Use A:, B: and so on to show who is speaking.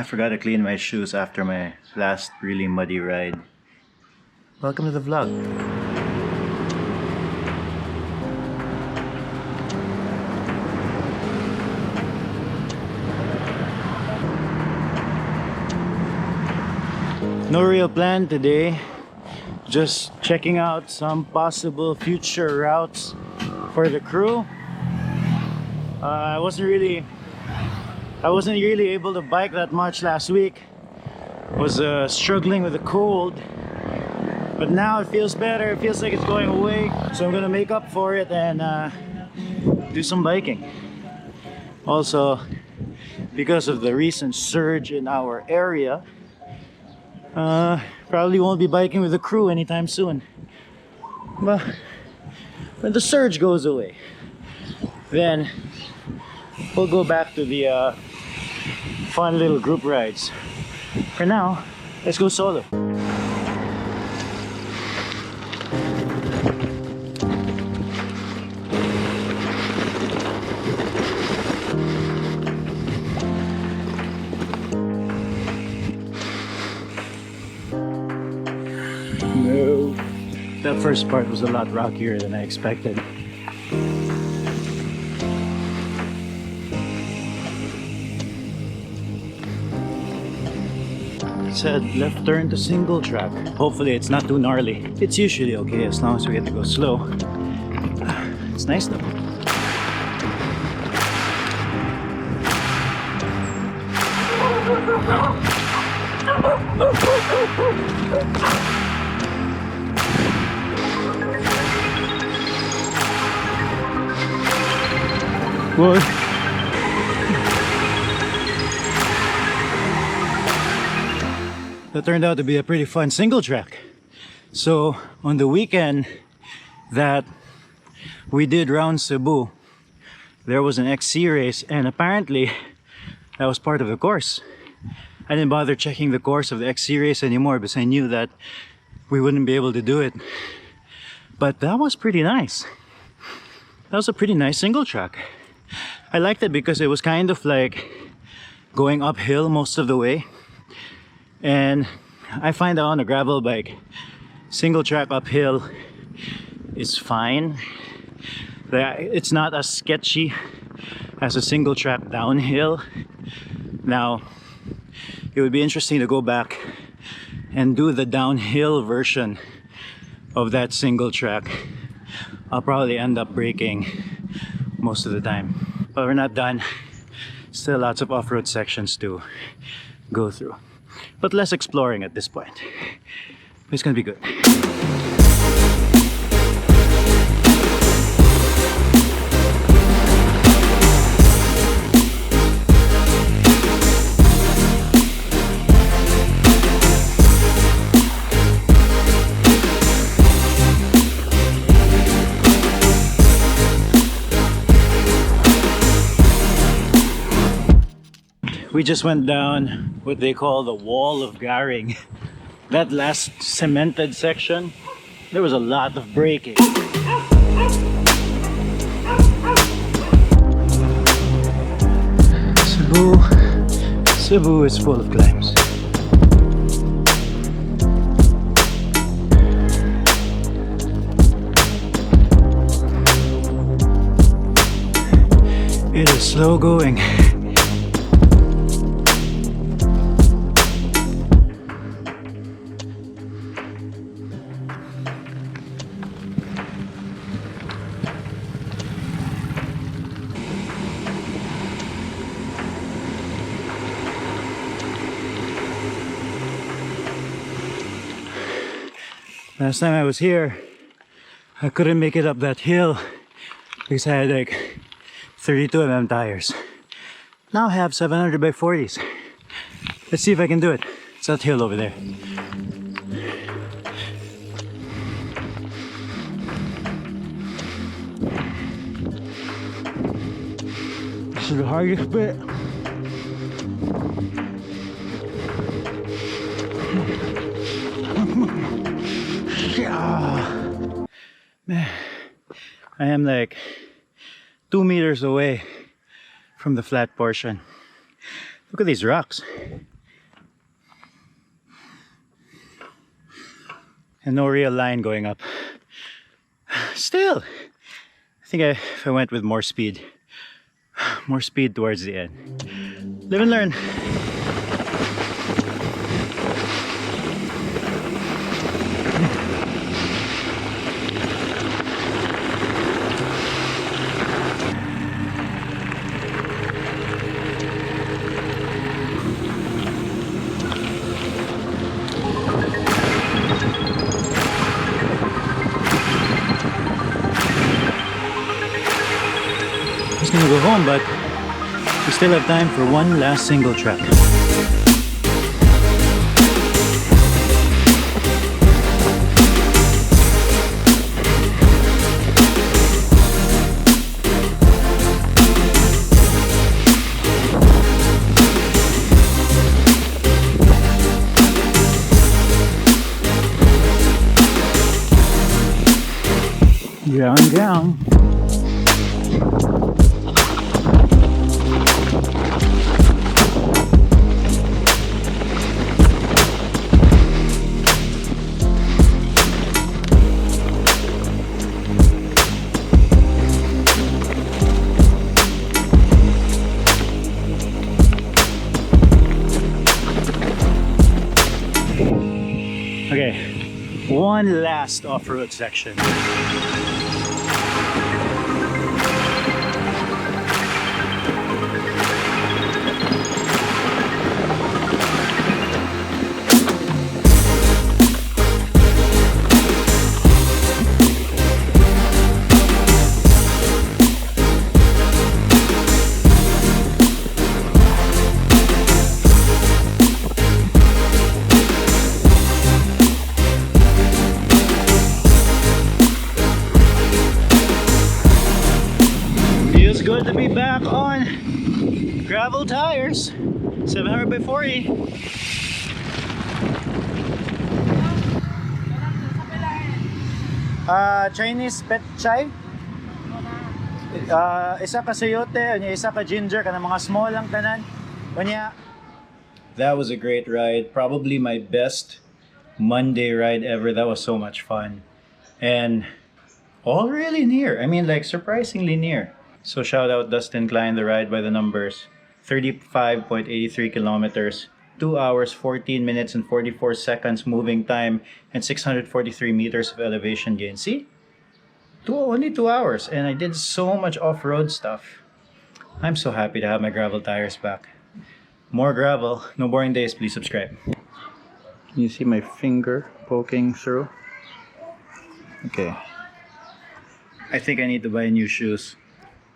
A: I forgot to clean my shoes after my last really muddy ride. Welcome to the vlog. No real plan today. Just checking out some possible future routes for the crew. I wasn't really able to bike that much last week. Was struggling with the cold, but now it feels better. It feels like it's going away, so I'm gonna make up for it and do some biking. Also, because of the recent surge in our area, probably won't be biking with the crew anytime soon. But when the surge goes away, then we'll go back to the fun little group rides. For now, let's go solo. No, that first part was a lot rockier than I expected. Said left turn to single track. Hopefully it's not too gnarly. It's usually okay as long as we get to go slow. It's nice though. What? That turned out to be a pretty fun single track. So on the weekend that we did round Cebu, there was an XC race, and apparently that was part of the course. I didn't bother checking the course of the XC race anymore because I knew that we wouldn't be able to do it. But that was pretty nice. That was a pretty nice single track. I liked it because it was kind of like going uphill most of the way. And I find that on a gravel bike, single track uphill is fine. It's not as sketchy as a single track downhill. Now, it would be interesting to go back and do the downhill version of that single track. I'll probably end up braking most of the time. But we're not done. Still lots of off-road sections to go through. But less exploring at this point. It's gonna be good. We just went down what they call the wall of Garing. That last cemented section, there was a lot of braking. Cebu is full of climbs. It is slow going. Last time I was here, I couldn't make it up that hill because I had like 32mm tires. Now I have 700 by 40s. Let's see if I can do it. It's that hill over there. This is the hardest bit. Man, I am like 2 meters away from the flat portion. Look at these rocks. and no real line going up. Still, I think if I went with more speed towards the end. Live and learn. Gonna go home, but we still have time for one last single track. Down. Okay, one last off-road section. Good to be back on gravel tires. 700 by 40. Chinese pet chai. Isa ka sayote, isa ka ginger, kana mga small lang tanan. That was a great ride. Probably my best Monday ride ever. That was so much fun. And all really near. I mean, like surprisingly near. So shout out Dustin Klein, the ride by the numbers. 35.83 kilometers, 2 hours, 14 minutes and 44 seconds moving time, and 643 meters of elevation gain. See? Only 2 hours, and I did so much off-road stuff. I'm so happy to have my gravel tires back. More gravel, no boring days, please subscribe. Can you see my finger poking through? Okay. I think I need to buy new shoes.